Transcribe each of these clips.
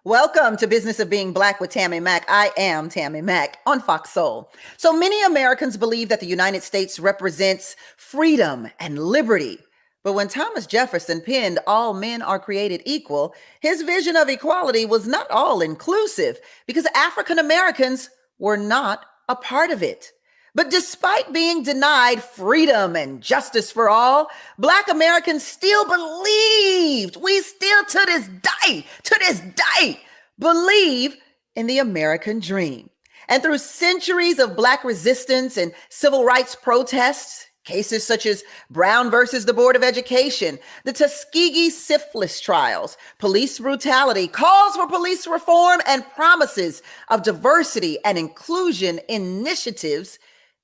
Welcome to Business of Being Black with Tammi Mack. I am Tammi Mack on Foxsoul. So many Americans believe that the United States represents freedom and liberty. But when Thomas Jefferson penned "All men are created equal," his vision of equality was not all inclusive because African Americans were not a part of it. But despite being denied freedom and justice for all, Black Americans still believed, we still to this day, believe in the American dream. And through centuries of Black resistance and civil rights protests, cases such as Brown versus the Board of Education, the Tuskegee syphilis trials, police brutality, calls for police reform, and promises of diversity and inclusion initiatives,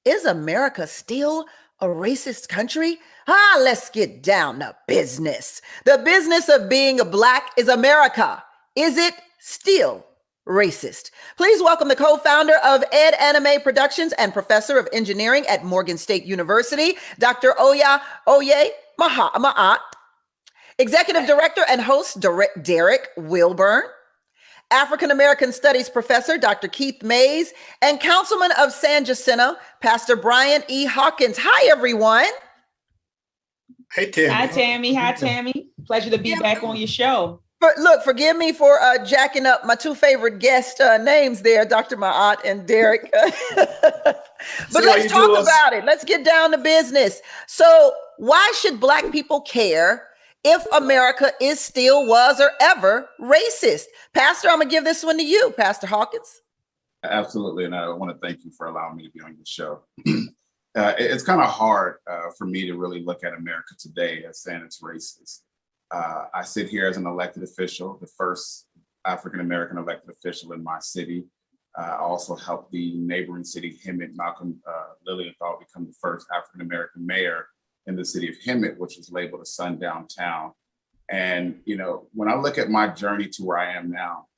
is America still a racist country? Let's get down to business. The business of being Black is America. Is it still racist? Please welcome the co-founder of Ed Anime Productions and professor of engineering at Morgan State University, Dr. Maat, executive director and host Derek Wilburn, African American Studies professor, Dr. Keith Mays, and councilman of San Jacinto, Pastor Brian E. Hawkins. Hi, everyone. Hey, Tammi. Hi, Tammi. Hi, Tammi. Pleasure to be back on your show. But look, forgive me for jacking up my two favorite guest names there, Dr. Maat and Derek. But let's talk about it. Let's get down to business. So why should Black people care if America is still, was, or ever racist? Pastor, I'm going to give this one to you, Pastor Hawkins. Absolutely. And I want to thank you for allowing me to be on your show. It's kind of hard for me to really look at America today as saying it's racist. I sit here as an elected official, the first African-American elected official in my city. I also helped the neighboring city, Hemet, Malcolm Lilienthal, become the first African-American mayor in the city of Hemet, which was labeled a sundown town. And, you know, when I look at my journey to where I am now,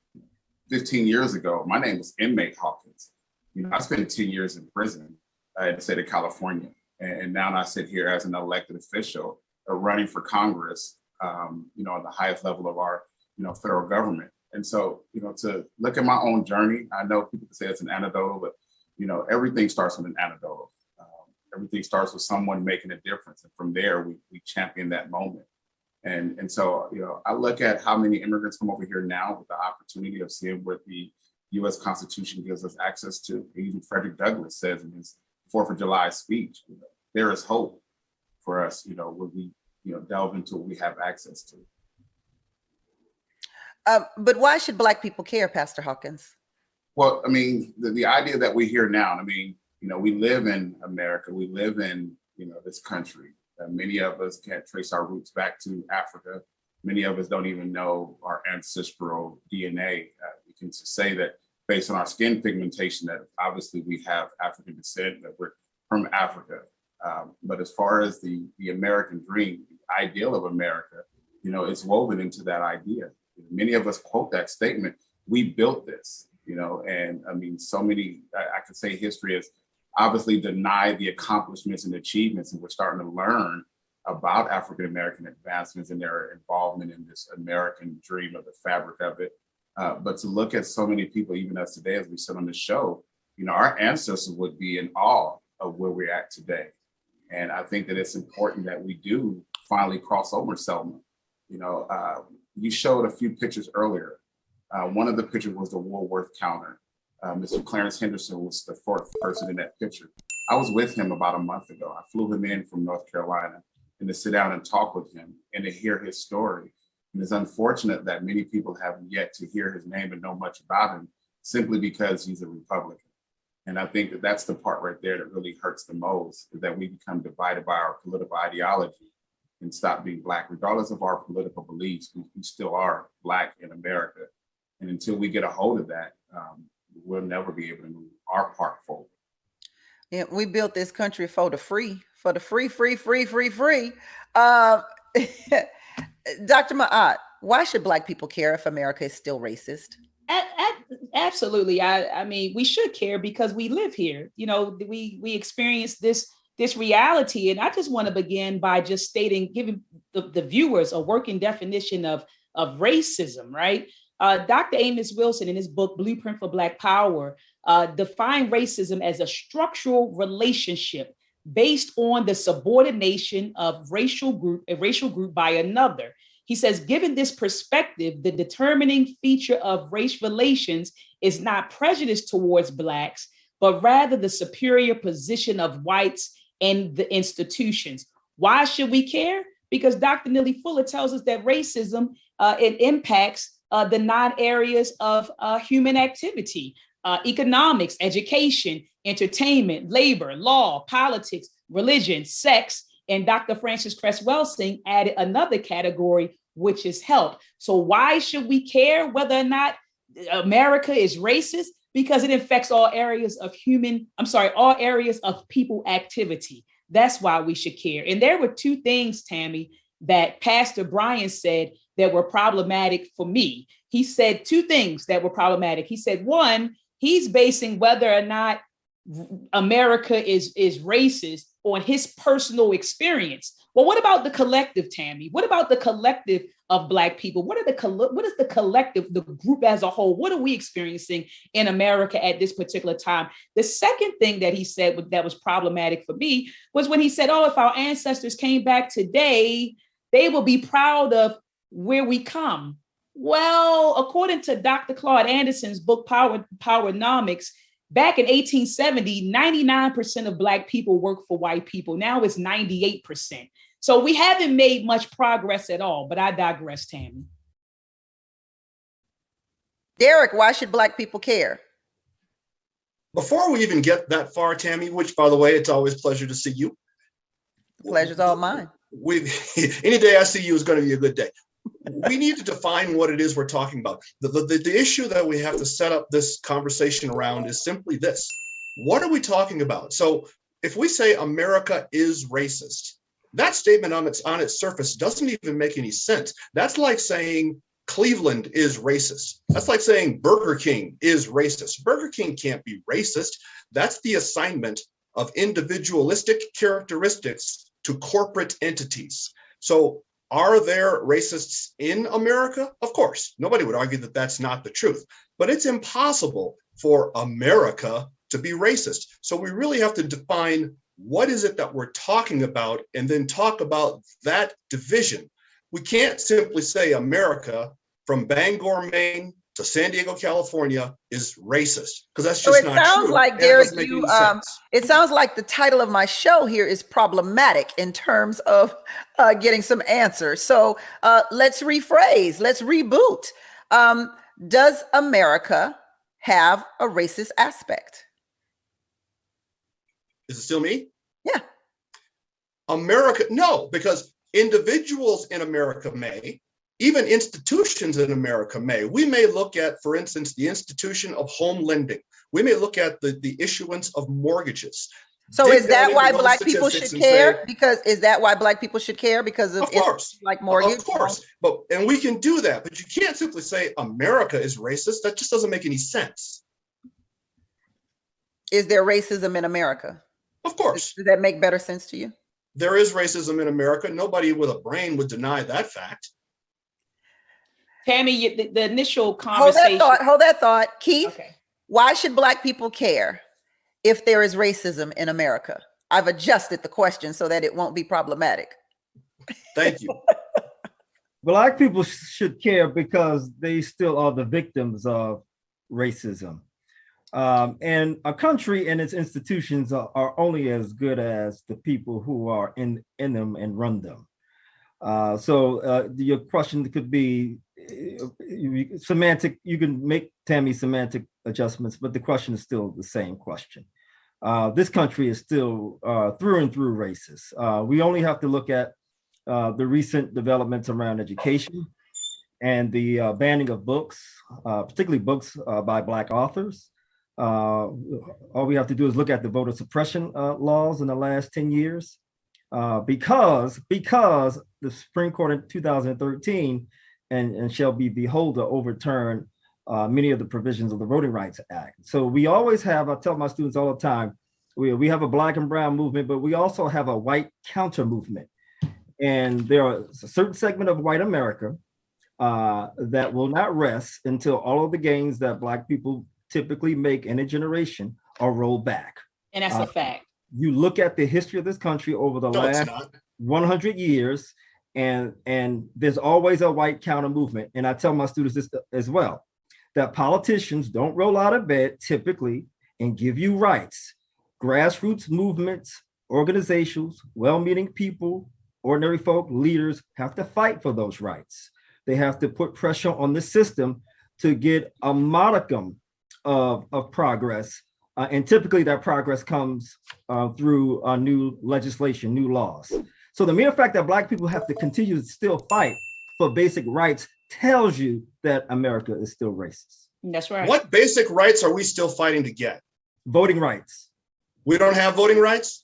15 years ago, my name was inmate Hawkins. You know, I spent 10 years in prison in the state of California. And now I sit here as an elected official running for Congress, you know, at the highest level of our, you know, federal government. And so, you know, to look at my own journey, I know people say it's an anecdotal, but, you know, everything starts with an anecdotal. Everything starts with someone making a difference. And from there, we champion that moment. And so, you know, I look at how many immigrants come over here now with the opportunity of seeing what the U.S. Constitution gives us access to. Even Frederick Douglass says in his 4th of July speech, you know, there is hope for us, you know, when we, you know, delve into what we have access to. But why should Black people care, Pastor Hawkins? Well, I mean, the idea that we hear now, I mean, you know, we live in America, we live in, you know, this country. Many of us can't trace our roots back to Africa. Many of us don't even know our ancestral DNA. We can say that based on our skin pigmentation, that obviously we have African descent, that we're from Africa. But as far as the American dream, the ideal of America, you know, it's woven into that idea. Many of us quote that statement, we built this, you know, and I mean, so many, I could say history has obviously denied the accomplishments and achievements, and we're starting to learn about African-American advancements and their involvement in this American dream of the fabric of it. But to look at so many people, even us today, as we sit on the show, you know, our ancestors would be in awe of where we're at today. And I think that it's important that we do finally cross over Selma. You know, you showed a few pictures earlier. One of the pictures was the Woolworth counter. Mr. Clarence Henderson was the 4th person in that picture. I was with him about a month ago. I flew him in from North Carolina and to sit down and talk with him and to hear his story. And it's unfortunate that many people have yet to hear his name and know much about him simply because he's a Republican. And I think that that's the part right there that really hurts the most, is that we become divided by our political ideology and stop being Black. Regardless of our political beliefs, we still are Black in America. And until we get a hold of that, we'll never be able to move our part forward. Yeah, we built this country for the free. Dr. Maat, why should Black people care if America is still racist? Absolutely. I mean, we should care because we live here. You know, we experience this reality. And I just want to begin by just giving the viewers a working definition of racism, right? Dr. Amos Wilson, in his book, Blueprint for Black Power, defined racism as a structural relationship based on the subordination of a racial group by another. He says, given this perspective, the determining feature of race relations is not prejudice towards Blacks, but rather the superior position of whites in the institutions. Why should we care? Because Dr. Neely Fuller tells us that racism, it impacts the 9 areas of human activity: economics, education, entertainment, labor, law, politics, religion, sex. And Dr. Frances Cress Welsing added another category, which is health. So why should we care whether or not America is racist? Because it affects all areas of all areas of people activity. That's why we should care. And there were 2 things, Tammi, that Pastor Brian said that were problematic for me. He said 2 things that were problematic. He said, one, he's basing whether or not America is racist on his personal experience. Well, what about the collective, Tammi? What about the collective of Black people? What is the collective, the group as a whole? What are we experiencing in America at this particular time? The second thing that he said that was problematic for me was when he said, oh, if our ancestors came back today, they will be proud of where we come. Well, according to Dr. Claude Anderson's book, Powernomics, back in 1870, 99% of Black people worked for white people. Now it's 98%. So we haven't made much progress at all, but I digress, Tammi. Derek, why should Black people care? Before we even get that far, Tammi, which, by the way, it's always a pleasure to see you. The pleasure's all mine. Any day I see you is going to be a good day. We need to define what it is we're talking about. The issue that we have to set up this conversation around is simply this. What are we talking about? So if we say America is racist, that statement on its surface doesn't even make any sense. That's like saying Cleveland is racist. That's like saying Burger King is racist. Burger King can't be racist. That's the assignment of individualistic characteristics to corporate entities. So are there racists in America? Of course, nobody would argue that that's not the truth, but it's impossible for America to be racist. So we really have to define what is it that we're talking about and then talk about that division. We can't simply say America from Bangor, Maine to San Diego, California is racist, because that's just not true. It sounds like, Derek, it sounds like the title of my show here is problematic in terms of getting some answers. So let's rephrase, let's reboot. Does America have a racist aspect? Is it still me? Yeah. America, no, because individuals in America may, even institutions in America may. We may look at, for instance, the institution of home lending. We may look at the issuance of mortgages. So is that why Black people should care? Is that why Black people should care? Because of course, like mortgage? Of course, and we can do that, but you can't simply say America is racist. That just doesn't make any sense. Is there racism in America? Of course. Does that make better sense to you? There is racism in America. Nobody with a brain would deny that fact. Tammi, the initial conversation. Hold that thought. Keith, okay. Why should Black people care if there is racism in America? I've adjusted the question so that it won't be problematic. Thank you. Black people should care because they still are the victims of racism. And a country and its institutions are only as good as the people who are in them and run them. So your question could be semantic. You can make, Tammi, semantic adjustments, but the question is still the same question. This country is still through and through racist. We only have to look at the recent developments around education and the banning of books, particularly books by Black authors. All we have to do is look at the voter suppression laws in the last 10 years. Because the Supreme Court in 2013 and shall be beholden overturned many of the provisions of the Voting Rights Act. So we always have, I tell my students all the time, we have a Black and brown movement, but we also have a white counter movement. And there are a certain segment of white America that will not rest until all of the gains that Black people typically make in a generation are rolled back. And that's a fact. You look at the history of this country over the last 100 years, and there's always a white counter movement. And I tell my students this as well, that politicians don't roll out of bed typically and give you rights. Grassroots movements, organizations, well-meaning people, ordinary folk, leaders have to fight for those rights. They have to put pressure on the system to get a modicum of progress. And typically that progress comes through new legislation, new laws. So the mere fact that Black people have to continue to still fight for basic rights tells you that America is still racist. That's right. What basic rights are we still fighting to get? Voting rights. We don't have voting rights?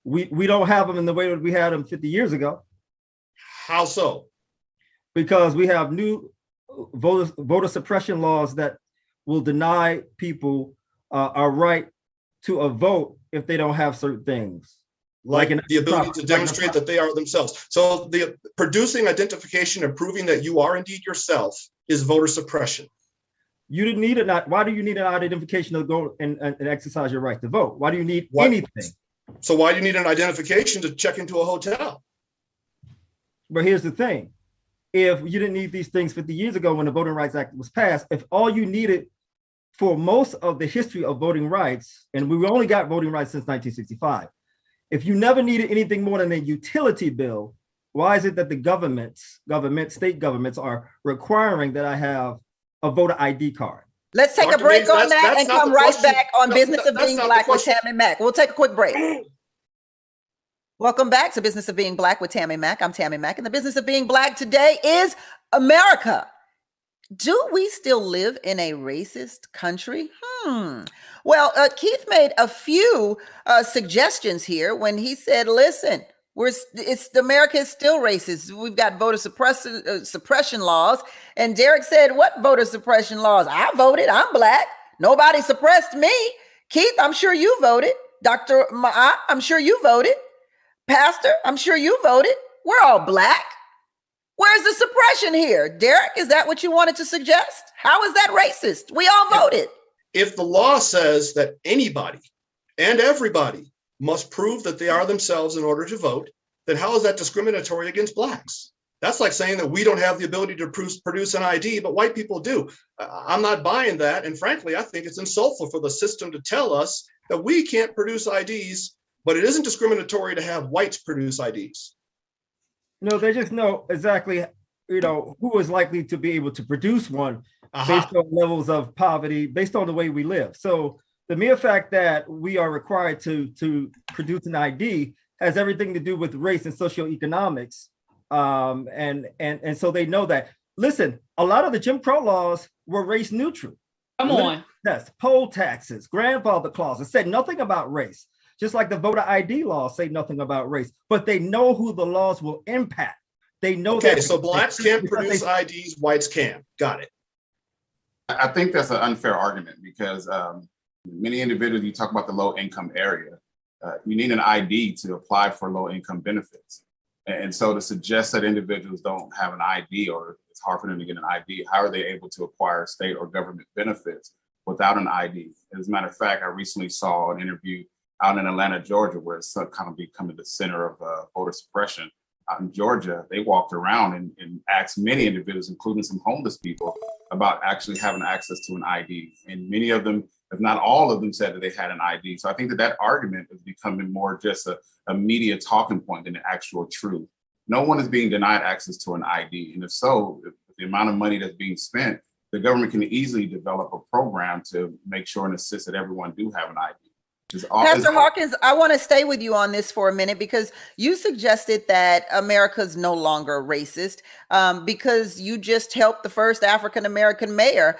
We don't have them in the way that we had them 50 years ago. How so? Because we have new voter suppression laws that will deny people a right to a vote if they don't have certain things. Like the ability to demonstrate that they are themselves. So the producing identification and proving that you are indeed yourself is voter suppression. You didn't need it. Why do you need an identification to go and exercise your right to vote? Why do you need anything? So why do you need an identification to check into a hotel? But here's the thing. If you didn't need these things 50 years ago when the Voting Rights Act was passed, if all you needed for most of the history of voting rights, and we only got voting rights since 1965, if you never needed anything more than a utility bill, why is it that the state governments are requiring that I have a voter ID card? Let's take a break on that and come right back on Business of Being Black with Tammi Mack. We'll take a quick break. Welcome back to Business of Being Black with Tammi Mack. I'm Tammi Mack, and the business of being Black today is America. Do we still live in a racist country? Well, Keith made a few suggestions here when he said, listen, America is still racist. We've got voter suppression laws. And Derek said, what voter suppression laws? I voted. I'm Black. Nobody suppressed me. Keith, I'm sure you voted. Dr. Maat, I'm sure you voted. Pastor, I'm sure you voted. We're all Black. Where's the suppression here? Derek, is that what you wanted to suggest? How is that racist? We all voted. If the law says that anybody and everybody must prove that they are themselves in order to vote, then how is that discriminatory against Blacks? That's like saying that we don't have the ability to produce an ID, but white people do. I'm not buying that. And frankly, I think it's insultful for the system to tell us that we can't produce IDs, but it isn't discriminatory to have whites produce IDs. No, they just know exactly, who is likely to be able to produce one based on levels of poverty, based on the way we live. So the mere fact that we are required to produce an ID has everything to do with race and socioeconomics. And so they know that. Listen, a lot of the Jim Crow laws were race neutral. Come on. Yes, poll taxes, grandfather clauses said nothing about race. Just like the voter ID laws say nothing about race, but they know who the laws will impact. They know that. Okay, so Blacks can't produce IDs, whites can. Got it. I think that's an unfair argument because many individuals, you talk about the low income area, you need an ID to apply for low income benefits. And so to suggest that individuals don't have an ID or it's hard for them to get an ID, how are they able to acquire state or government benefits without an ID? As a matter of fact, I recently saw an interview out in Atlanta, Georgia, where it's kind of becoming the center of voter suppression. Out in Georgia, they walked around and asked many individuals, including some homeless people, about actually having access to an ID. And many of them, if not all of them, said that they had an ID. So I think that argument is becoming more just a media talking point than the actual truth. No one is being denied access to an ID. And if so, if the amount of money that's being spent, the government can easily develop a program to make sure and assist that everyone do have an ID. Pastor Hawkins, I want to stay with you on this for a minute because you suggested that America's no longer racist because you just helped the first African-American mayor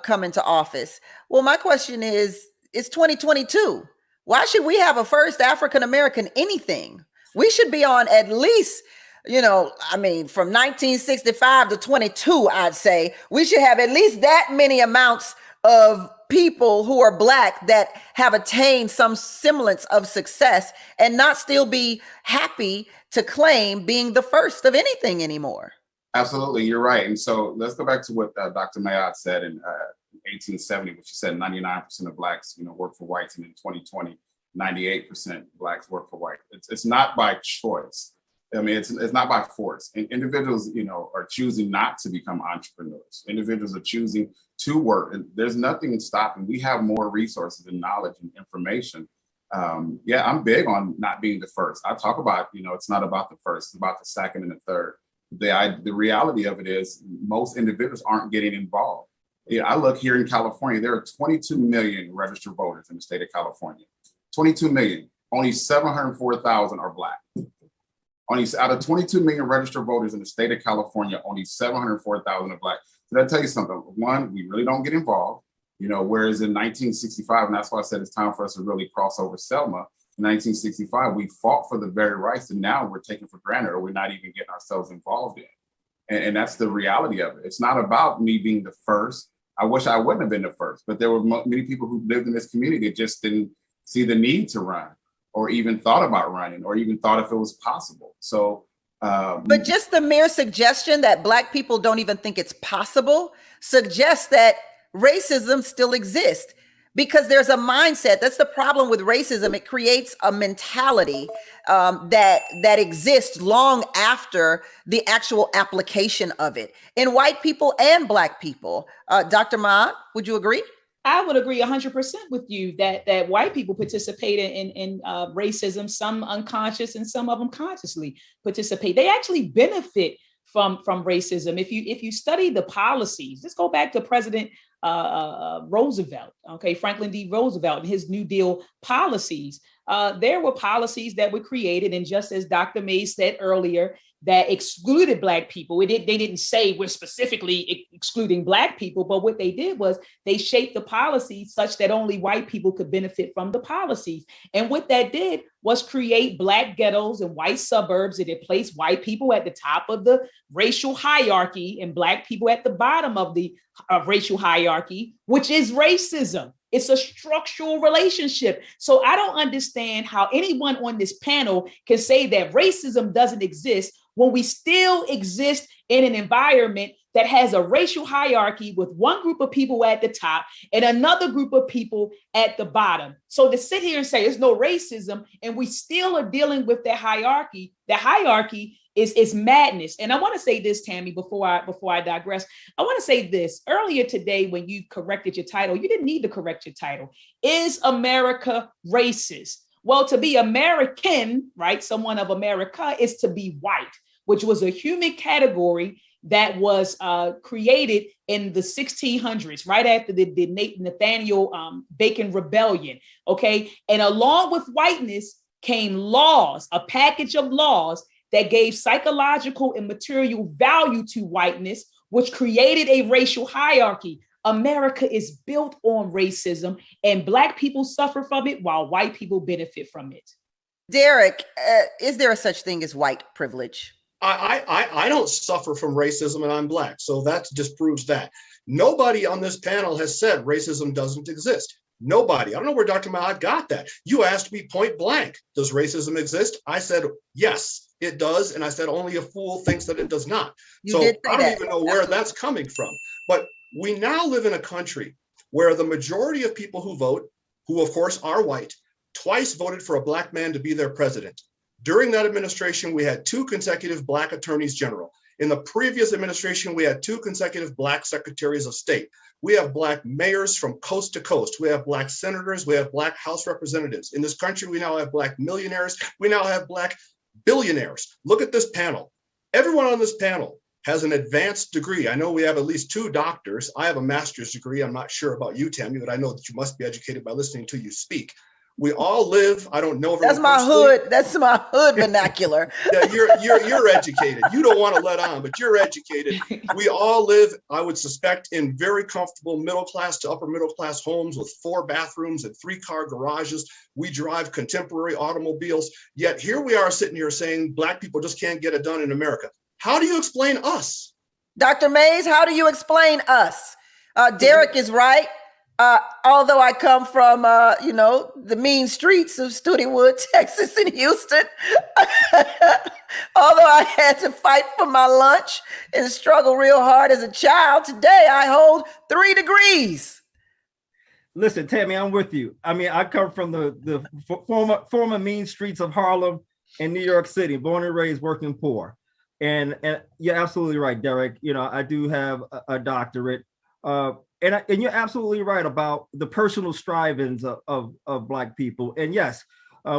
come into office. Well, my question is, it's 2022. Why should we have a first African-American anything? We should be on at least, from 1965 to 22, I'd say. We should have at least that many amounts of people who are Black that have attained some semblance of success and not still be happy to claim being the first of anything anymore. Absolutely, you're right. And so let's go back to what Dr. Maat said in 1870, which she said 99% of blacks, work for whites, and in 2020, 98% blacks work for white. It's not by choice. I mean, it's not by force. And individuals, are choosing not to become entrepreneurs. Individuals are choosing to work, and there's nothing stopping. We have more resources and knowledge and information. I'm big on not being the first. I talk about, it's not about the first, it's about the second and the third. The reality of it is most individuals aren't getting involved. I look here in California, there are 22 million registered voters in the state of California. 22 million, only 704,000 are black. Only out of 22 million registered voters in the state of California, only 704,000 are black. So that tell you something. One, we really don't get involved, whereas in 1965, and that's why I said it's time for us to really cross over Selma. In 1965, we fought for the very rights that now we're taking for granted, or we're not even getting ourselves involved in. And that's the reality of it. It's not about me being the first. I wish I wouldn't have been the first, but there were many people who lived in this community that just didn't see the need to run, or even thought about running, or even thought if it was possible. So, but just the mere suggestion that Black people don't even think it's possible suggests that racism still exists, because there's a mindset. That's the problem with racism. It creates a mentality that exists long after the actual application of it in white people and Black people. Dr. Maat, would you agree? I would agree 100% with you that white people participate in racism, some unconscious and some of them consciously participate. They actually benefit from racism. If you study the policies, let's go back to President Roosevelt, Franklin D. Roosevelt and his New Deal policies. There were policies that were created, and just as Dr. May said earlier, that excluded Black people. They didn't say we're specifically excluding Black people, but what they did was they shaped the policies such that only white people could benefit from the policies. And what that did was create Black ghettos and white suburbs, and it placed white people at the top of the racial hierarchy and Black people at the bottom of the racial hierarchy, which is racism. It's a structural relationship. So I don't understand how anyone on this panel can say that racism doesn't exist when we still exist in an environment that has a racial hierarchy with one group of people at the top and another group of people at the bottom. So to sit here and say there's no racism and we still are dealing with that hierarchy, the hierarchy is madness. And I want to say this, Tammy, before I digress. I want to say this. Earlier today, when you corrected your title, you didn't need to correct your title. Is America racist? Well, to be American, right, someone of America, is to be white, which was a human category that was created in the 1600s, right after the Nathaniel Bacon Rebellion, okay? And along with whiteness came laws, a package of laws that gave psychological and material value to whiteness, which created a racial hierarchy. America is built on racism, and Black people suffer from it while white people benefit from it. Derek, is there a such thing as white privilege? I don't suffer from racism, and I'm Black, so that just proves that. Nobody on this panel has said racism doesn't exist. Nobody. I don't know where Dr. Maat got that. You asked me point blank, does racism exist? I said, yes, it does. And I said, only a fool thinks that it does not. So I don't even know where that's coming from. But we now live in a country where the majority of people who vote, who of course are white, twice voted for a Black man to be their president. During that administration, we had 2 consecutive Black attorneys general. In the previous administration, we had 2 consecutive Black secretaries of state. We have Black mayors from coast to coast. We have Black senators. We have Black House representatives. In this country, we now have Black millionaires. We now have Black billionaires. Look at this panel. Everyone on this panel has an advanced degree. I know we have at least 2 doctors. I have a master's degree. I'm not sure about you, Tammi, but I know that you must be educated by listening to you speak. We all live, I don't know. That's my hood. That's my hood vernacular. Yeah, you're educated. You don't want to let on, but you're educated. We all live, I would suspect, in very comfortable middle class to upper middle class homes with 4 bathrooms and 3-car garages. We drive contemporary automobiles. Yet here we are sitting here saying Black people just can't get it done in America. How do you explain us? Dr. Mays, how do you explain us? Derek is right. Although I come from, the mean streets of Studewood, Texas, and Houston, although I had to fight for my lunch and struggle real hard as a child, today I hold 3 degrees. Listen, Tammi, I'm with you. I mean, I come from the former mean streets of Harlem and New York City, born and raised working poor. And you're absolutely right, Derek. I do have a doctorate. And you're absolutely right about the personal strivings of Black people. And yes,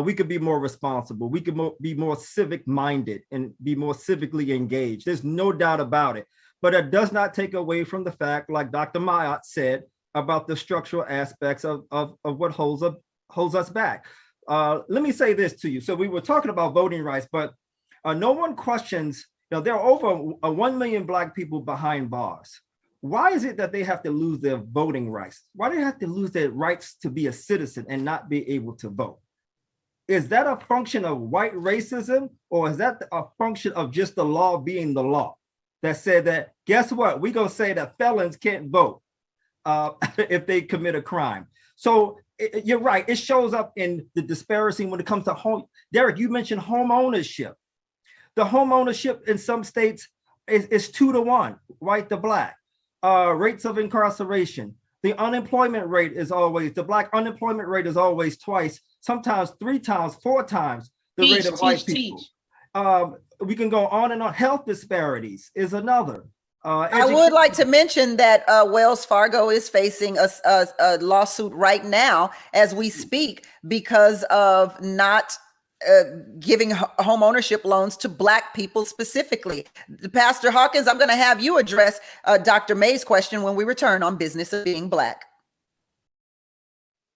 we could be more responsible. We could be more civic minded and be more civically engaged. There's no doubt about it. But it does not take away from the fact, like Dr. Maat said, about the structural aspects of what holds us back. Let me say this to you. So we were talking about voting rights, but no one questions, there are over 1 million Black people behind bars. Why is it that they have to lose their voting rights? Why do they have to lose their rights to be a citizen and not be able to vote? Is that a function of white racism, or is that a function of just the law being the law that said that, guess what? We're going to say that felons can't vote if they commit a crime. So you're right. It shows up in the disparity when it comes to home. Derek, you mentioned home ownership. The home ownership in some states is 2 to 1, white to Black. Rates of incarceration. The unemployment rate is always, the Black unemployment rate is always twice, sometimes 3 times, 4 times the rate of white people. We can go on and on. Health disparities is another. I would like to mention that Wells Fargo is facing a lawsuit right now as we speak because of not giving home ownership loans to Black people specifically. Pastor Hawkins, I'm going to have you address Dr. May's question when we return on Business of Being Black.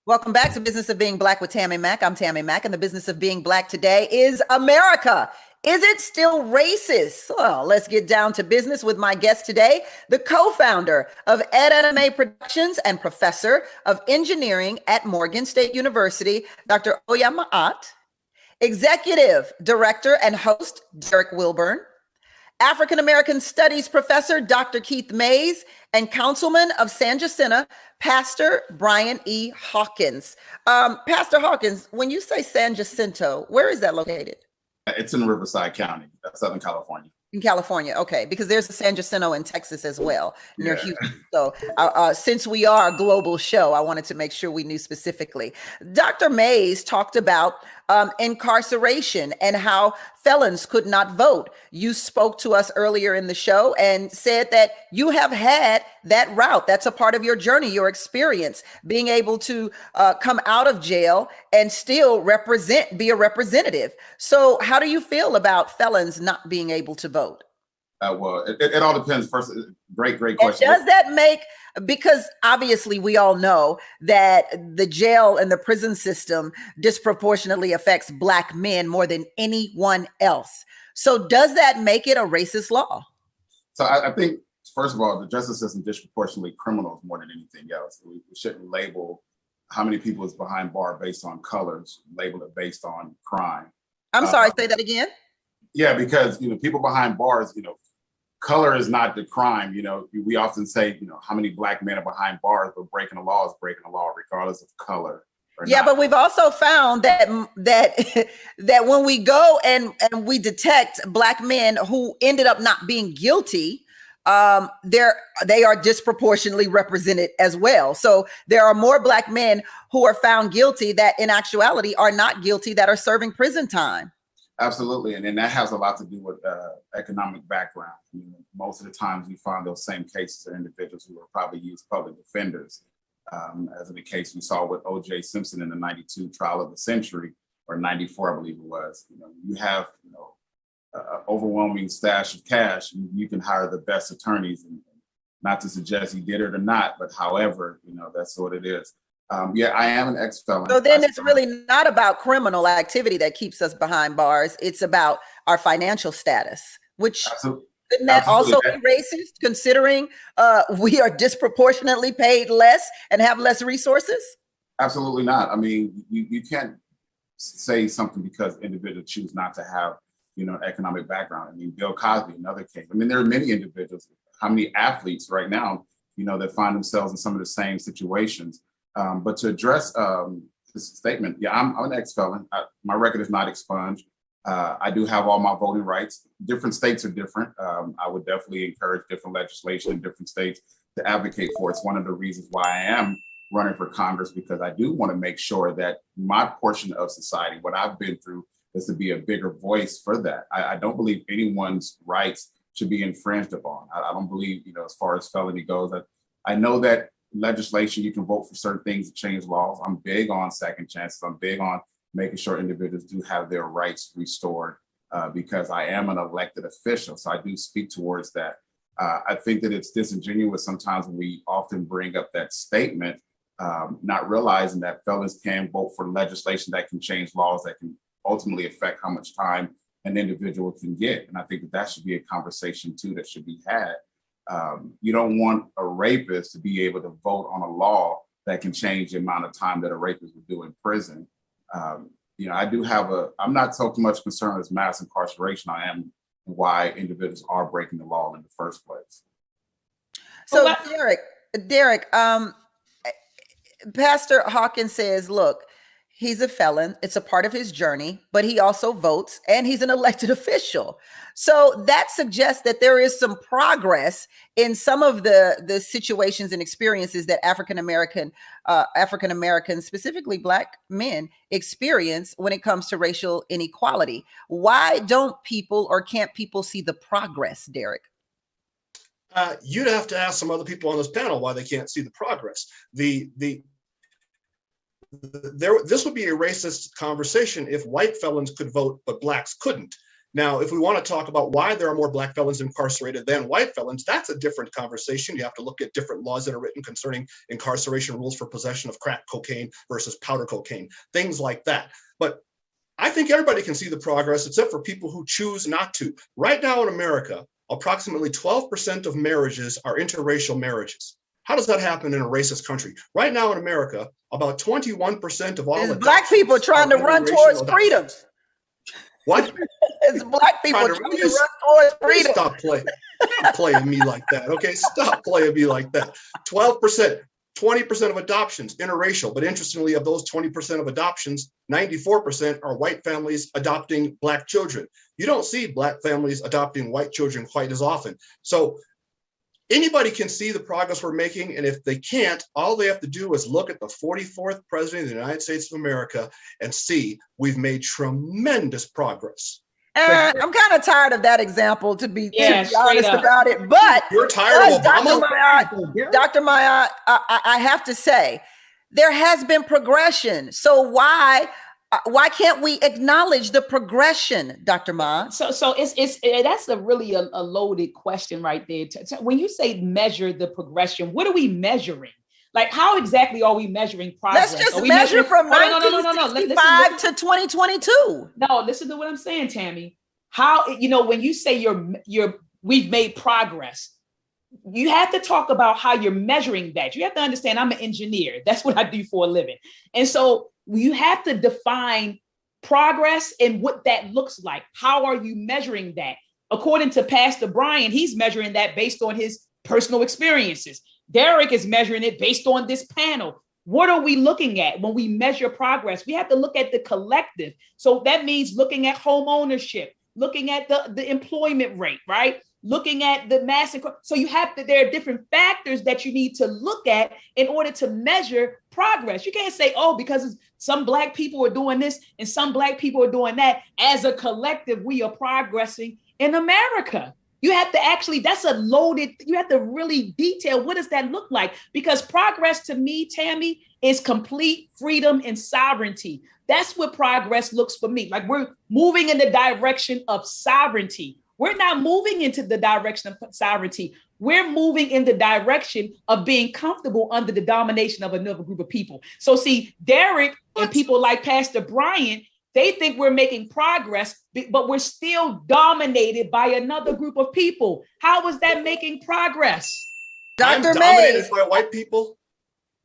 Welcome back to Business of Being Black with Tammi Mack. I'm Tammi Mack, and the business of being Black today is America. Is it still racist? Well, let's get down to business with my guest today, the co-founder of Ed Productions and professor of engineering at Morgan State University, Dr. Oya Maat, executive director and host, Derek Wilburn, African-American Studies professor, Dr. Keith Mays, and councilman of San Jacinto, Pastor Brian E. Hawkins. Pastor Hawkins, when you say San Jacinto, where is that located? It's in Riverside County, Southern California. In California, okay, because there's a San Jacinto in Texas as well, near Houston. So since we are a global show, I wanted to make sure we knew specifically. Dr. Mays talked about incarceration and how felons could not vote. You spoke to us earlier in the show and said that you have had that route. That's a part of your journey, your experience, being able to come out of jail and still be a representative. So how do you feel about felons not being able to vote? Well, it all depends. First, great question. And does that make, because obviously we all know that the jail and the prison system disproportionately affects Black men more than anyone else. So does that make it a racist law? So I think, first of all, the justice system disproportionately criminals more than anything else. We shouldn't label how many people is behind bar based on colors, label it based on crime. I'm sorry, say that again. Yeah, because, people behind bars, color is not the crime. We often say, how many Black men are behind bars, but breaking the law is breaking the law regardless of color. Yeah, but we've also found that when we go and we detect Black men who ended up not being guilty, they are disproportionately represented as well. So there are more Black men who are found guilty that in actuality are not guilty, that are serving prison time. Absolutely. And then that has a lot to do with economic background. Most of the times we find those same cases are individuals who are probably used public defenders. As in the case we saw with O.J. Simpson in the 92 trial of the century, or 94, I believe it was. You have an overwhelming stash of cash. You can hire the best attorneys, and not to suggest he did it or not, but however, that's what it is. I am an ex-felon. So then it's really not about criminal activity that keeps us behind bars. It's about our financial status, which couldn't that also be racist, considering we are disproportionately paid less and have less resources? Absolutely not. I mean, you can't say something because individuals choose not to have, economic background. I mean, Bill Cosby, another case. I mean, there are many individuals. How many athletes right now, that find themselves in some of the same situations. But to address this statement, yeah, I'm an ex-felon. My record is not expunged. I do have all my voting rights. Different states are different. I would definitely encourage different legislation in different states to advocate for. It's one of the reasons why I am running for Congress, because I do want to make sure that my portion of society, what I've been through, is to be a bigger voice for that. I don't believe anyone's rights should be infringed upon. I don't believe, as far as felony goes, I know that legislation, you can vote for certain things to change laws. I'm big on second chances. I'm big on making sure individuals do have their rights restored because I am an elected official. So I do speak towards that. I think that it's disingenuous sometimes when we often bring up that statement, not realizing that felons can vote for legislation that can change laws that can ultimately affect how much time an individual can get. And I think that should be a conversation too that should be had. You don't want a rapist to be able to vote on a law that can change the amount of time that a rapist would do in prison. I do have I'm not so much concerned as mass incarceration. I am why individuals are breaking the law in the first place. So Derek, Pastor Hawkins says, look, he's a felon. It's a part of his journey, but he also votes and he's an elected official. So that suggests that there is some progress in some of the situations and experiences that African Americans, specifically Black men, experience when it comes to racial inequality. Why don't people or can't people see the progress, Derek? You'd have to ask some other people on this panel why they can't see the progress. This would be a racist conversation if white felons could vote, but Blacks couldn't. Now, if we want to talk about why there are more Black felons incarcerated than white felons, that's a different conversation. You have to look at different laws that are written concerning incarceration rules for possession of crack cocaine versus powder cocaine, things like that. But I think everybody can see the progress except for people who choose not to. Right now in America, approximately 12% of marriages are interracial marriages. How does that happen in a racist country? Right now in America, about 21% of all Black people trying to run towards freedom. What? It's Black people trying to run towards freedom. Stop playing me like that. Okay, stop playing me like that. 12%, 20% of adoptions interracial, but interestingly, of those 20% of adoptions, 94% are white families adopting Black children. You don't see Black families adopting white children quite as often. So anybody can see the progress we're making, and if they can't, all they have to do is look at the 44th president of the United States of America and see we've made tremendous progress. I'm kind of tired of that example, to be honest about it. But you're tired of Obama. Dr. Maat, I have to say, there has been progression. So why can't we acknowledge the progression, Dr. Maat? So that's a really a loaded question right there. When you say measure the progression, what are we measuring? Like, how exactly are we measuring progress? Let's just measure from 1965 to 2022. No, listen to what I'm saying, Tammy. How, when you say we've made progress, you have to talk about how you're measuring that. You have to understand I'm an engineer. That's what I do for a living. And so you have to define progress and what that looks like. How are you measuring that? According to Pastor Brian, he's measuring that based on his personal experiences. Derek is measuring it based on this panel. What are we looking at when we measure progress? We have to look at the collective. So that means looking at home ownership, looking at the employment rate, right? Looking at the mass. So there are different factors that you need to look at in order to measure progress. You can't say, because some Black people are doing this and some Black people are doing that. As a collective, we are progressing in America. You have to you have to really detail, what does that look like? Because progress to me, Tammy, is complete freedom and sovereignty. That's what progress looks for me. Like, we're moving in the direction of sovereignty. We're not moving into the direction of sovereignty. We're moving in the direction of being comfortable under the domination of another group of people. So see, Derek and people like Pastor Brian, they think we're making progress, but we're still dominated by another group of people. How is that making progress? Dr. I'm dominated by white people.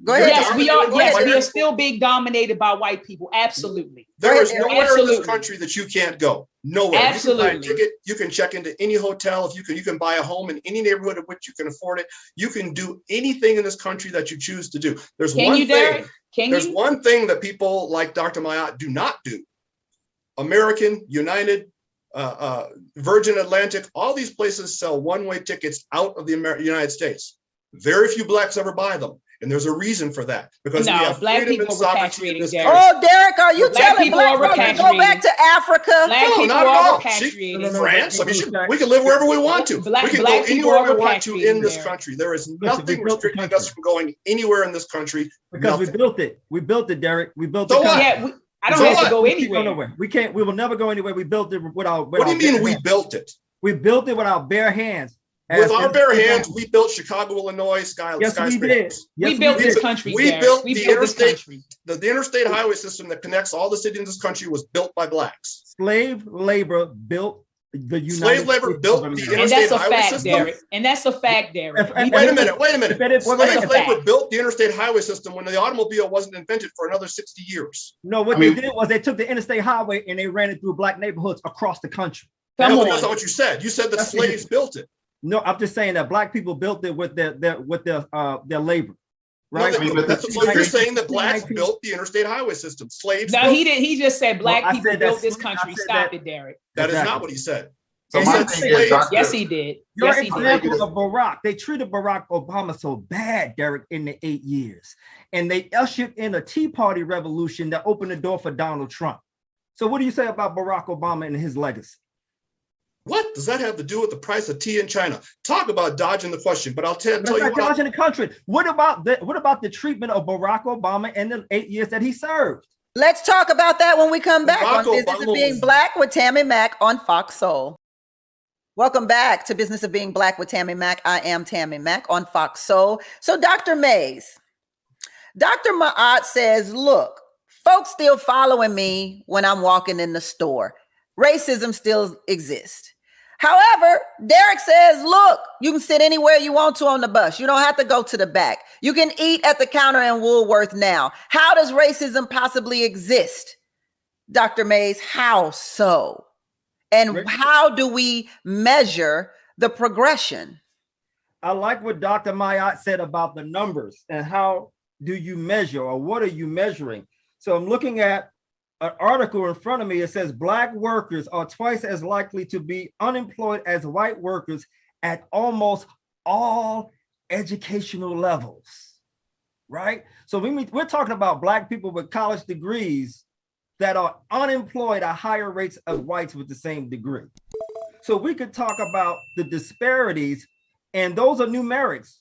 Go ahead. Yes, we are. Dominated by Yes, white we are people. still being dominated by white people. Absolutely. There is Absolutely. nowhere in this country that you can't go. Nowhere. Absolutely. You can buy a ticket. You can check into any hotel. If you can buy a home in any neighborhood of which you can afford it. You can do anything in this country that you choose to do. There's Can one you, thing. Derek? Can There's you? one thing that people like Dr. Maat do not do. American, United, Virgin Atlantic, all these places sell one-way tickets out of the United States. Very few blacks ever buy them. And there's a reason for that, because we No, have black freedom people and are sovereignty in repatriating, this Derek. country. Oh, Derek, are you Black telling people black are folks to go back to Africa? Black No, people not at are all. repatriating. No, no, France. I mean, no. we can live wherever we want to. Black- we can black go people anywhere are we want to in this repatriating, country. There is we nothing built the restricting country. us from going anywhere in this country. Because we Nothing. built it. We built it, Derek. We built So the what? country. Yeah, I don't So have to what? go We can't go anywhere. nowhere. We can't. We will never go anywhere. We built it without. What do you mean we built it? We built it with our bare hands. With our bare hands, we built Chicago, Illinois, Yes, we did. skyscrapers. Yes, We built this did. country. We Derek. built We the built this interstate- country. The interstate highway system that connects all the cities in this country was built by blacks. Slave labor built the United Slave labor States built of the America. And interstate that's a highway fact, system. Derek. And that's a fact, Derek. If- We if- Wait a built- minute, wait a minute. If it is- wait, wait, That's Slave a fact. labor built the interstate highway system when the automobile wasn't invented for another 60 years. No, what I mean- they did was they took the interstate highway and they ran it through black neighborhoods across the country. Come No, on. that's not what you said. You said that That's- slaves built it. No, I'm just saying that black people built it with their labor, right? No, I mean, but so you're saying that blacks built the interstate highway system. Slaves No, built he did. He just said black Well, I people said built that- this country. I said Stop that- it, Derek. That is Exactly. not what he said. So He my said thing slaves- is, Dr. Yes, he did. Your Yes, he did. example of Barack, they treated Barack Obama so bad, Derek, in the 8 years. And they ushered in a Tea Party revolution that opened the door for Donald Trump. So what do you say about Barack Obama and his legacy? What does that have to do with the price of tea in China? Talk about dodging the question, but I'll tell That's you not what. dodging the country. What about the treatment of Barack Obama in the 8 years that he served? Let's talk about that when we come back Barack on Business Obama of Being was- Black with Tammi Mack on Foxsoul. Welcome back to Business of Being Black with Tammi Mack. I am Tammi Mack on Foxsoul. So Dr. Mays, Dr. Maat says, look, folks still following me when I'm walking in the store. Racism still exists. However, Derek says, look, you can sit anywhere you want to on the bus. You don't have to go to the back. You can eat at the counter in Woolworth now. How does racism possibly exist? Dr. Mays, how so? And how do we measure the progression? I like what Dr. Mayotte said about the numbers and how do you measure or what are you measuring? So I'm looking at an article in front of me. It says Black workers are twice as likely to be unemployed as white workers at almost all educational levels, right? So we're talking about Black people with college degrees that are unemployed at higher rates of whites with the same degree. So we could talk about the disparities, and those are numerics.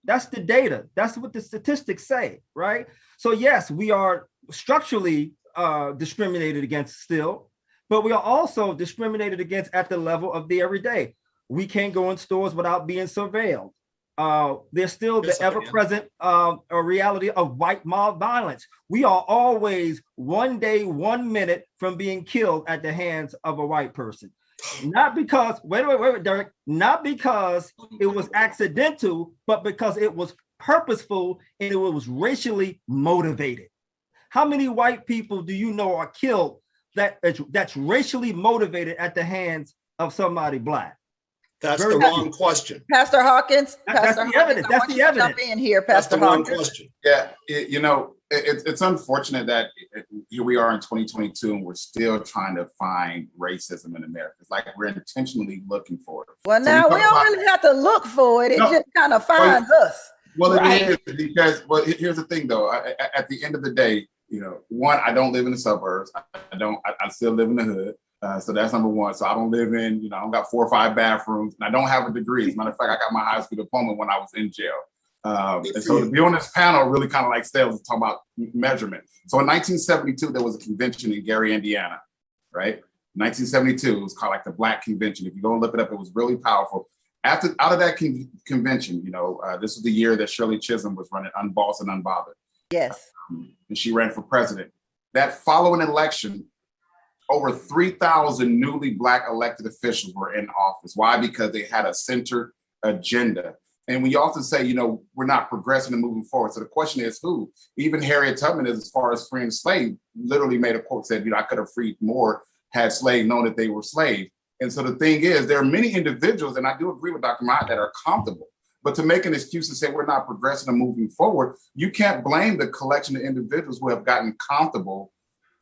That's the data. That's what the statistics say, right? So yes, we are structurally discriminated against still, but we are also discriminated against at the level of the everyday. We can't go in stores without being surveilled. There's still the ever-present reality of white mob violence. We are always 1 day, 1 minute from being killed at the hands of a white person. Not because, wait, Derek, not because it was accidental, but because it was purposeful and it was racially motivated. How many white people do you know are killed that's racially motivated at the hands of somebody Black? That's Very the good. wrong question. Pastor Hawkins? That's the evidence. I That's want the you to evidence. jump in here, That's Pastor the wrong Hawkins. question. Yeah, it's unfortunate that here we are in 2022 and we're still trying to find racism in America. It's like we're intentionally looking for it. Well, So now we we talk don't about- really have to look for it. It No. just kind of finds us. Well, Right. it is because, well, here's the thing though. At the end of the day, one, I don't live in the suburbs. I still live in the hood. So that's number one. So I don't live in, I don't got 4 or 5 bathrooms, and I don't have a degree. As a matter of fact, I got my high school diploma when I was in jail. And so to be on this panel really kind of like sales talk about measurement. So in 1972, there was a convention in Gary, Indiana, right? 1972, it was called like the Black Convention. If you go and look it up, it was really powerful. Out of that convention, this was the year that Shirley Chisholm was running Unbossed and Unbothered. Yes. And she ran for president. That following election, over 3,000 newly Black elected officials were in office. Why? Because they had a center agenda. And we often say, we're not progressing and moving forward. So the question is who? Even Harriet Tubman, as far as freeing slaves, literally made a quote, said, I could have freed more had slaves known that they were slaves. And so the thing is, there are many individuals, and I do agree with Dr. Maat, that are comfortable. But to make an excuse and say we're not progressing and moving forward, you can't blame the collection of individuals who have gotten comfortable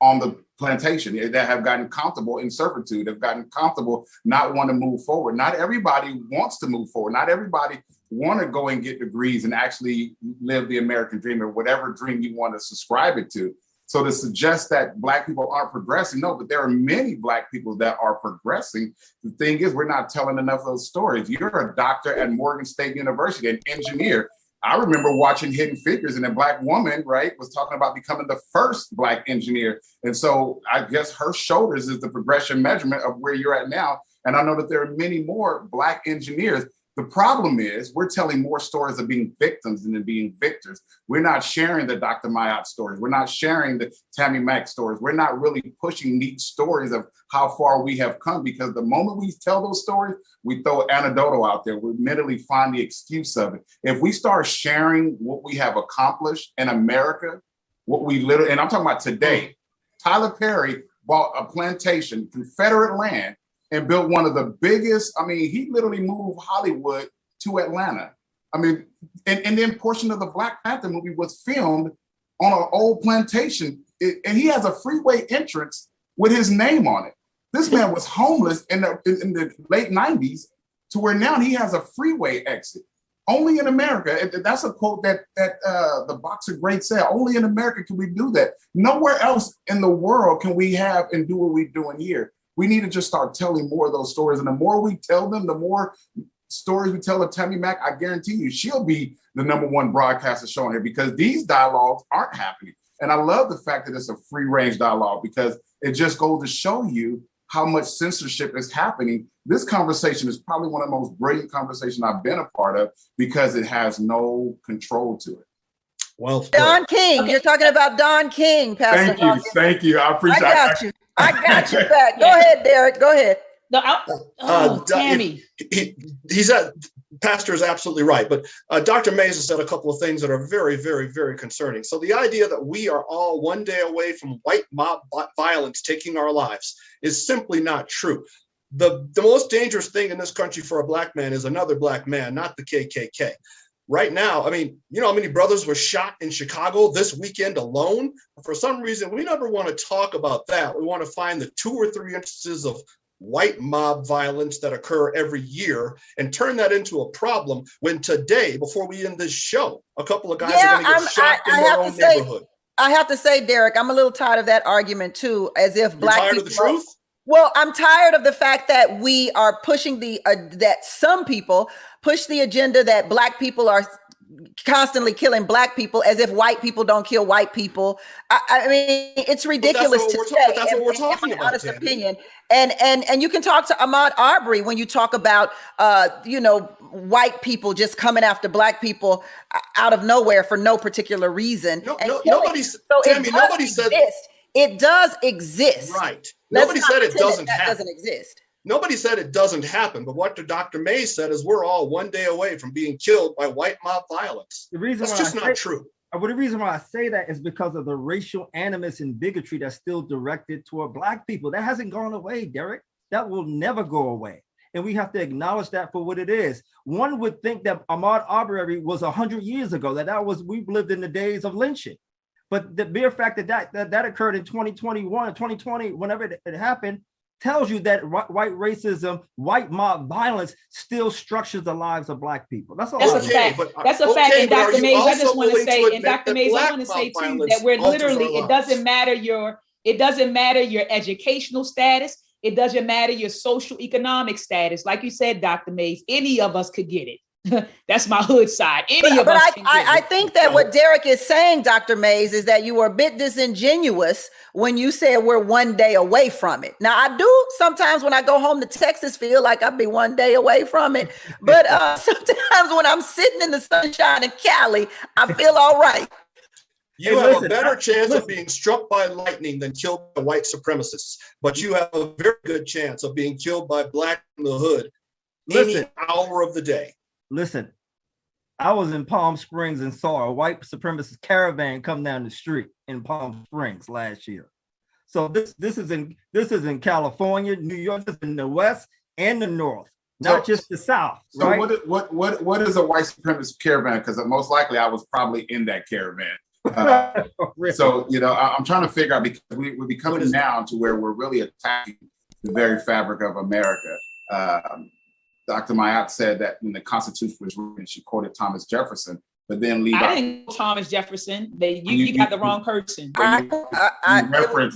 on the plantation, that have gotten comfortable in servitude, have gotten comfortable not want to move forward. Not everybody wants to move forward. Not everybody want to go and get degrees and actually live the American dream, or whatever dream you want to subscribe it to. So to suggest that Black people aren't progressing, no, but there are many Black people that are progressing. The thing is, we're not telling enough of those stories. You're a doctor at Morgan State University, an engineer. I remember watching Hidden Figures, and a Black woman, right, was talking about becoming the first Black engineer. And so I guess her shoulders is the progression measurement of where you're at now. And I know that there are many more Black engineers. The problem is we're telling more stories of being victims than being victors. We're not sharing the Dr. Maat stories. We're not sharing the Tammi Mack stories. We're not really pushing neat stories of how far we have come, because the moment we tell those stories, we throw anecdotal out there. We mentally find the excuse of it. If we start sharing what we have accomplished in America, what we literally, and I'm talking about today, Tyler Perry bought a plantation, Confederate land, and built one of the biggest, he literally moved Hollywood to Atlanta. And then portion of the Black Panther movie was filmed on an old plantation. And he has a freeway entrance with his name on it. This man was homeless in the late 90s to where now he has a freeway exit. Only in America, and that's a quote that the boxer great said, only in America can we do that. Nowhere else in the world can we have and do what we're doing here. We need to just start telling more of those stories. And the more we tell them, the more stories we tell of Tammi Mack, I guarantee you, she'll be the #1 broadcaster show on here, because these dialogues aren't happening. And I love the fact that it's a free range dialogue, because it just goes to show you how much censorship is happening. This conversation is probably one of the most brilliant conversations I've been a part of, because it has no control to it. Well, Don King, you're talking about Don King, Pastor Hawkins. Thank you. I appreciate it. I got you back. Go ahead, Derek. Go ahead. No, Tammi. Pastor is absolutely right. But Dr. Mays has said a couple of things that are very, very, very concerning. So the idea that we are all one day away from white mob violence taking our lives is simply not true. The most dangerous thing in this country for a Black man is another Black man, not the KKK. Right now, you know how many brothers were shot in Chicago this weekend alone? For some reason, we never want to talk about that. We want to find the 2 or 3 instances of white mob violence that occur every year and turn that into a problem, when today, before we end this show, a couple of guys are going to get shot in their own neighborhood. I have to say, Derek, I'm a little tired of that argument too, as if Black people... Tired of the truth? Well, I'm tired of the fact that we are pushing that some people push the agenda that Black people are constantly killing Black people, as if white people don't kill white people. I mean, it's ridiculous to say. That's what we're talking about. Honest opinion. And you can talk to Ahmaud Arbery when you talk about white people just coming after Black people out of nowhere for no particular reason. Nobody said it does exist. Right. Nobody said it doesn't happen. Doesn't exist. Nobody said it doesn't happen, but what Dr. Mays said is we're all one day away from being killed by white mob violence. That's just not true. But the reason why I say that is because of the racial animus and bigotry that's still directed toward Black people. That hasn't gone away, Derek. That will never go away. And we have to acknowledge that for what it is. One would think that Ahmaud Arbery was 100 years ago, we've lived in the days of lynching. But the mere fact that occurred in 2021, 2020, whenever it happened, tells you that white racism, white mob violence still structures the lives of Black people. That's all. That's a fact. That's a fact. And Dr. Mays, I just want to say, and Dr. Mays, I want to say too, that we're literally, it doesn't matter your educational status. It doesn't matter your social economic status. Like you said, Dr. Mays, any of us could get it. That's my hood side. I think that what Derek is saying, Dr. Mays, is that you were a bit disingenuous when you said we're one day away from it. Now, I do sometimes when I go home to Texas feel like I'll be one day away from it. But sometimes when I'm sitting in the sunshine in Cali, I feel all right. You have a better chance of being struck by lightning than killed by white supremacists. But you have a very good chance of being killed by Black in the hood any hour of the day. Listen, I was in Palm Springs and saw a white supremacist caravan come down the street in Palm Springs last year. So this is in California, New York, this is in the West and the North, not just the South. So right? what is a white supremacist caravan? Because most likely I was probably in that caravan. Really? So I'm trying to figure out, because we're becoming now to where we're really attacking the very fabric of America. Dr. Maat said that when the Constitution was written, she quoted Thomas Jefferson, but then leave I out. didn't know Thomas Jefferson. You got the wrong person.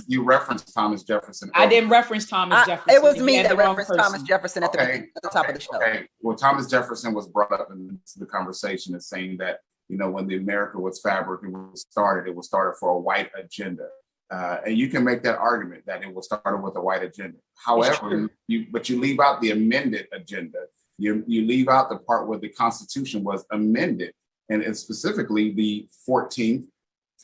You referenced Thomas Jefferson. I didn't reference Thomas Jefferson. It was me that referenced Thomas Jefferson at the top of the show. Okay. Well, Thomas Jefferson was brought up in the conversation as saying that, when the America was fabric and was started, it was started for a white agenda. And you can make that argument that it was started with a white agenda. However, you leave out the amended agenda. You leave out the part where the Constitution was amended, and it's specifically the 14th,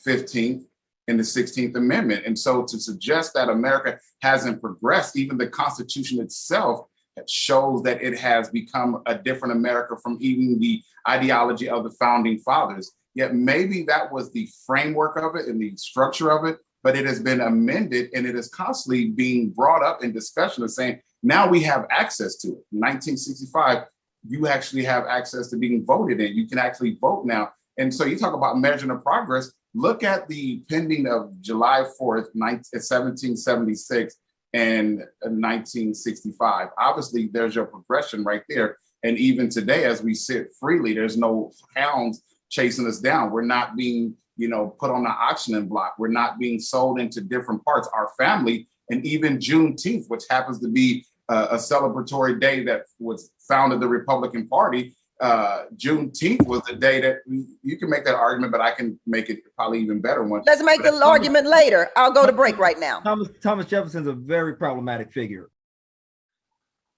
15th, and the 16th Amendment. And so to suggest that America hasn't progressed, even the Constitution itself shows that it has become a different America from even the ideology of the founding fathers. Yet maybe that was the framework of it and the structure of it, but it has been amended, and it is constantly being brought up in discussion of saying, now we have access to it. In 1965, you actually have access to being voted in. You can actually vote now. And so you talk about measuring the progress. Look at the pending of July 4th, 1776 and 1965. Obviously, there's your progression right there. And even today, as we sit freely, there's no hounds chasing us down. We're not being put on the auctioning block. We're not being sold into different parts. Our family, and even Juneteenth, which happens to be a celebratory day that was founded the Republican Party, Juneteenth was the day that you can make that argument, but I can make it probably even better one. Let's make the argument later. I'll go to break right now. Thomas Jefferson's a very problematic figure.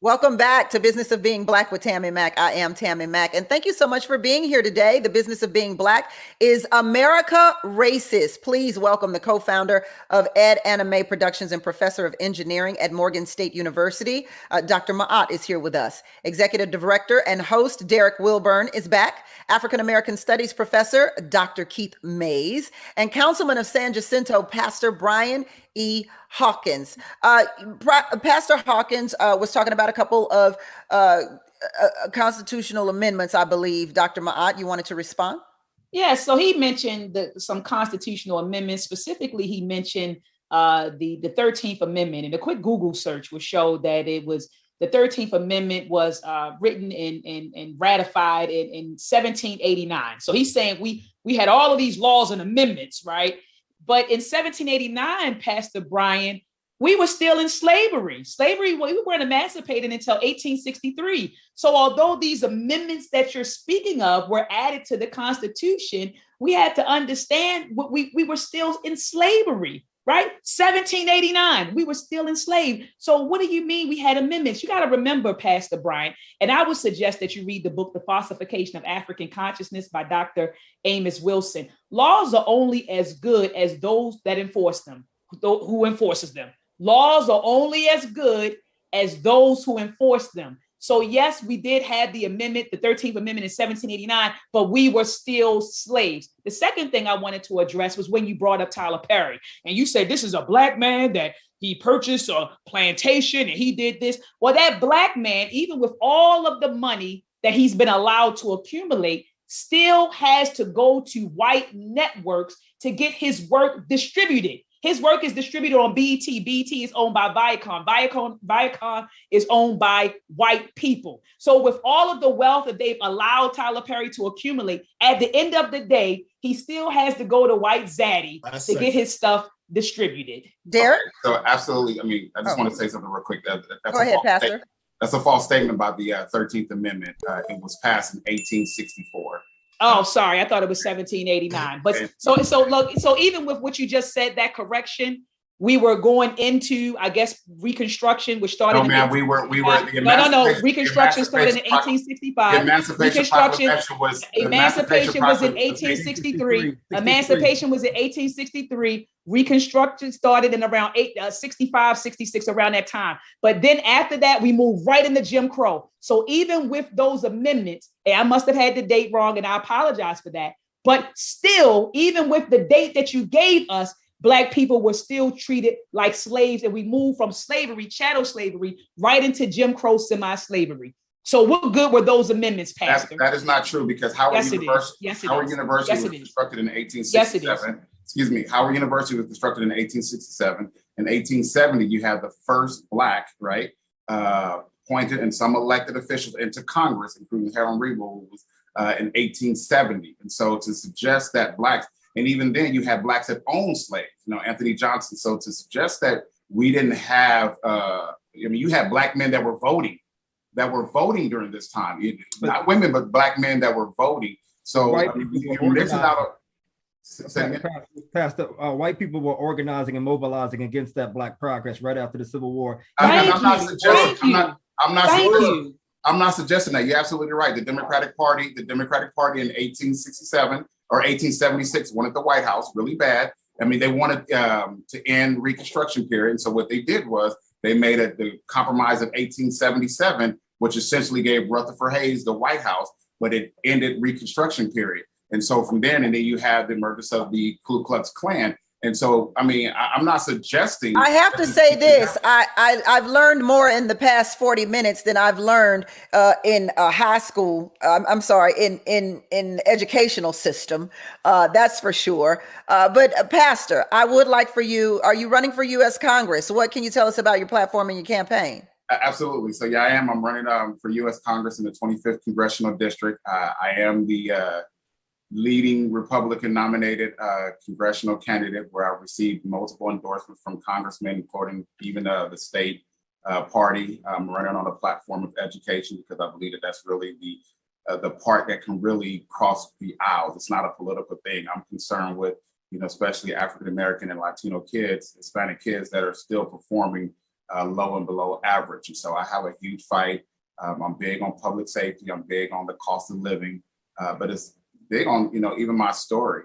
Welcome back to Business of Being Black with Tammi Mack. I am Tammi Mack, and thank you so much for being here today. The Business of Being Black is America Racist. Please welcome the co-founder of Ed Anime Productions and professor of engineering at Morgan State University. Dr. Maat is here with us. Executive director and host Derek Wilburn is back. African American Studies professor Dr. Keith Mays, and Councilman of San Jacinto, Pastor Brian E. Hawkins. Pastor Hawkins was talking about a couple of constitutional amendments, I believe. Dr. Maat, you wanted to respond? Yeah, so he mentioned some constitutional amendments. Specifically, he mentioned the 13th Amendment, and a quick Google search will show that it was the 13th Amendment was written and ratified in 1789. So he's saying we had all of these laws and amendments, right? But in 1789, Pastor Brian, we were still in slavery. We weren't emancipated until 1863. So although these amendments that you're speaking of were added to the Constitution, we had to understand we were still in slavery, right? 1789, we were still enslaved. So what do you mean we had amendments? You got to remember, Pastor Brian, and I would suggest that you read the book, The Falsification of African Consciousness by Dr. Amos Wilson. Laws are only as good as those that enforce them, who enforces them. Laws are only as good as those who enforce them. So yes, we did have the amendment, the 13th Amendment in 1789, but we were still slaves. The second thing I wanted to address was when you brought up Tyler Perry, and you said this is a Black man that he purchased a plantation and he did this. Well, that Black man, even with all of the money that he's been allowed to accumulate, still has to go to white networks to get his work distributed. His work is distributed on BET. BET is owned by Viacom. Viacom is owned by white people. So with all of the wealth that they've allowed Tyler Perry to accumulate, at the end of the day, he still has to go to white Zaddy to get his stuff distributed. Derek? So absolutely. I mean, I just want to say something real quick. That's go ahead, Pastor. That's a false statement about the 13th Amendment. It was passed in 1864. Oh, sorry. I thought it was 1789. But so even with what you just said, that correction, We were going into, I guess, Reconstruction, which started. No, man, we were. No. Reconstruction started in 1865. Emancipation was in 1863. Emancipation was in 1863. Reconstruction started in around 65, 66, around that time. But then after that, we moved right into Jim Crow. So even with those amendments, and I must have had the date wrong, and I apologize for that. But still, even with the date that you gave us, Black people were still treated like slaves, and we moved from slavery, chattel slavery, right into Jim Crow semi-slavery. So what good were those amendments, Pastor? That is not true, because Howard University was constructed in 1867. Excuse me, Howard University was constructed in 1867. In 1870, you had the first Black, right, appointed and some elected officials into Congress, including Harold Reed, who was in 1870. And so to suggest that Blacks, and even then you had Blacks that owned slaves, Anthony Johnson. So to suggest that we didn't have, you had Black men that were voting during this time, not women, but Black men that were voting. So you're missing out. Pastor, white people were organizing and mobilizing against that Black progress right after the Civil War. I'm not suggesting that. You're absolutely right. The Democratic Party in 1867 or 1876 wanted the White House really bad. I mean, they wanted to end Reconstruction period. And so what they did was they made the Compromise of 1877, which essentially gave Rutherford Hayes the White House, but it ended Reconstruction period. And so from then, and then you have the emergence of the Ku Klux Klan. And so, I mean, I'm not suggesting. I have to say this. I've learned more in the past 40 minutes than I've learned in high school. I'm sorry, in educational system. That's for sure. But Pastor, I would like for you. Are you running for U.S. Congress? What can you tell us about your platform and your campaign? Absolutely. So yeah, I am. I'm running for U.S. Congress in the 25th Congressional District. I am the leading Republican nominated congressional candidate, where I received multiple endorsements from congressmen, including even the state party. I'm running on a platform of education because I believe that that's really the part that can really cross the aisles. It's not a political thing. I'm concerned with, especially African-American and Latino kids, Hispanic kids that are still performing low and below average. And so I have a huge fight. I'm big on public safety. I'm big on the cost of living, but it's big on, even my story,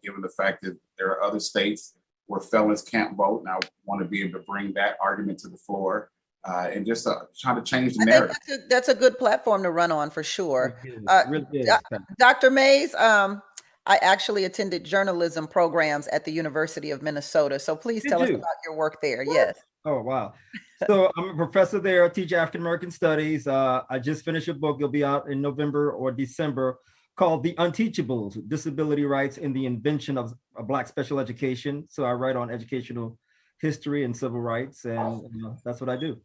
given the fact that there are other states where felons can't vote. And I want to be able to bring that argument to the floor and just try to change the narrative. I think that's a good platform to run on for sure. Really is. Dr. Mays, I actually attended journalism programs at the University of Minnesota. So please tell us about your work there. Yes. Oh, wow. So I'm a professor there. I teach African-American studies. I just finished a book. It'll be out in November or December, called The Unteachables, Disability Rights in the Invention of Black Special Education. So I write on educational history and civil rights, and that's what I do.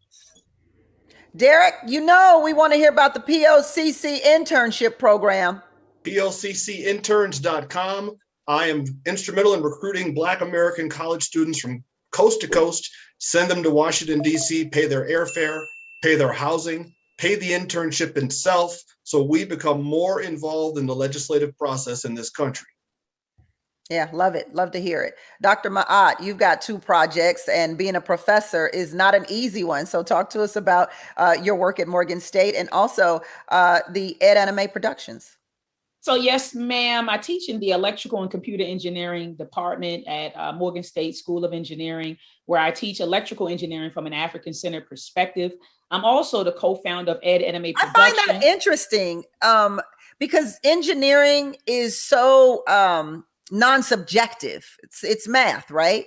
Derek, we want to hear about the POCC internship program. POCCinterns.com. I am instrumental in recruiting Black American college students from coast to coast, send them to Washington, D.C., pay their airfare, pay their housing, pay the internship itself, so we become more involved in the legislative process in this country. Yeah, love it. Love to hear it. Dr. Maat, you've got 2 projects, and being a professor is not an easy one. So talk to us about your work at Morgan State and also the Ed Anime Productions. So yes, ma'am. I teach in the electrical and computer engineering department at Morgan State School of Engineering, where I teach electrical engineering from an African-centered perspective. I'm also the co-founder of Ed Anime Production. I find that interesting because engineering is so non-subjective. It's math, right?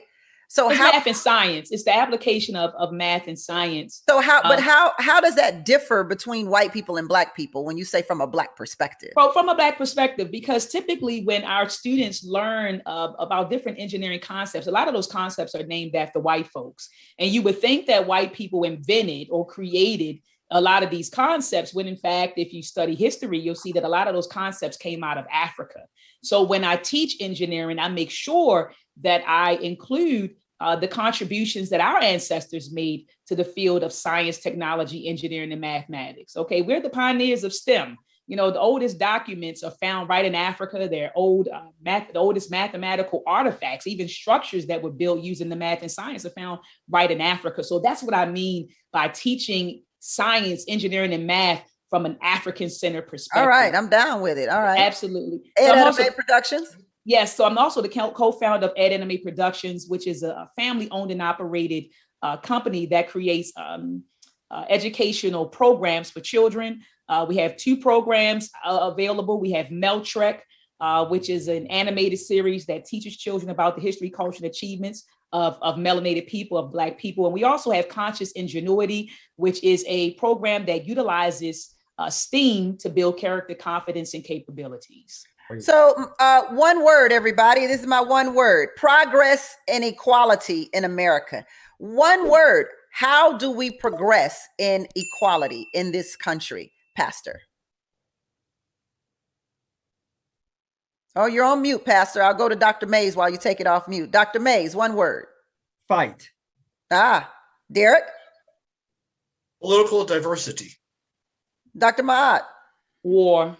So it's math and science. It's the application of math and science. So how does that differ between white people and Black people when you say from a Black perspective? Well, from a Black perspective, because typically when our students learn about different engineering concepts, a lot of those concepts are named after white folks. And you would think that white people invented or created a lot of these concepts, when in fact, if you study history, you'll see that a lot of those concepts came out of Africa. So when I teach engineering, I make sure that I include the contributions that our ancestors made to the field of science, technology, engineering, and mathematics. Okay, we're the pioneers of STEM. You know, the oldest documents are found right in Africa. They're old, the oldest mathematical artifacts, even structures that were built using the math and science are found right in Africa. So that's what I mean by teaching science, engineering, and math from an African-centered perspective. All right, I'm down with it. All right. Absolutely. Ed Anime Productions? Yes, so I'm also the co-founder of Ed Anime Productions, which is a family-owned and operated company that creates educational programs for children. We have 2 programs available. We have Meltrek, which is an animated series that teaches children about the history, culture, and achievements of melanated people, of Black people. And we also have Conscious Ingenuity, which is a program that utilizes STEAM to build character, confidence, and capabilities. So one word, everybody. This is my one word: progress and equality in America. One word. How do we progress in equality in this country, Pastor? Oh, you're on mute, Pastor. I'll go to Dr. Mays while you take it off mute. Dr. Mays, one word. Fight. Derek? Political diversity. Dr. Maat? War.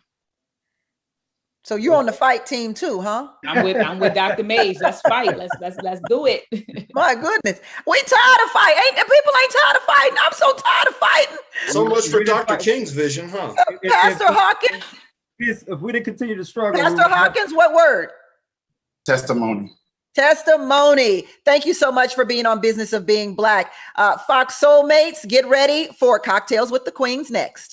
So you're on the fight team too, huh? I'm with Dr. Mays. Let's fight. Let's do it. My goodness. We tired of fighting. People ain't tired of fighting. I'm so tired of fighting. So much for Dr. King's vision, huh? Pastor Hawkins? If we didn't continue to struggle. Pastor Hawkins, what word? Testimony. Testimony. Thank you so much for being on Business of Being Black. Fox Soulmates, get ready for Cocktails with the Queens next.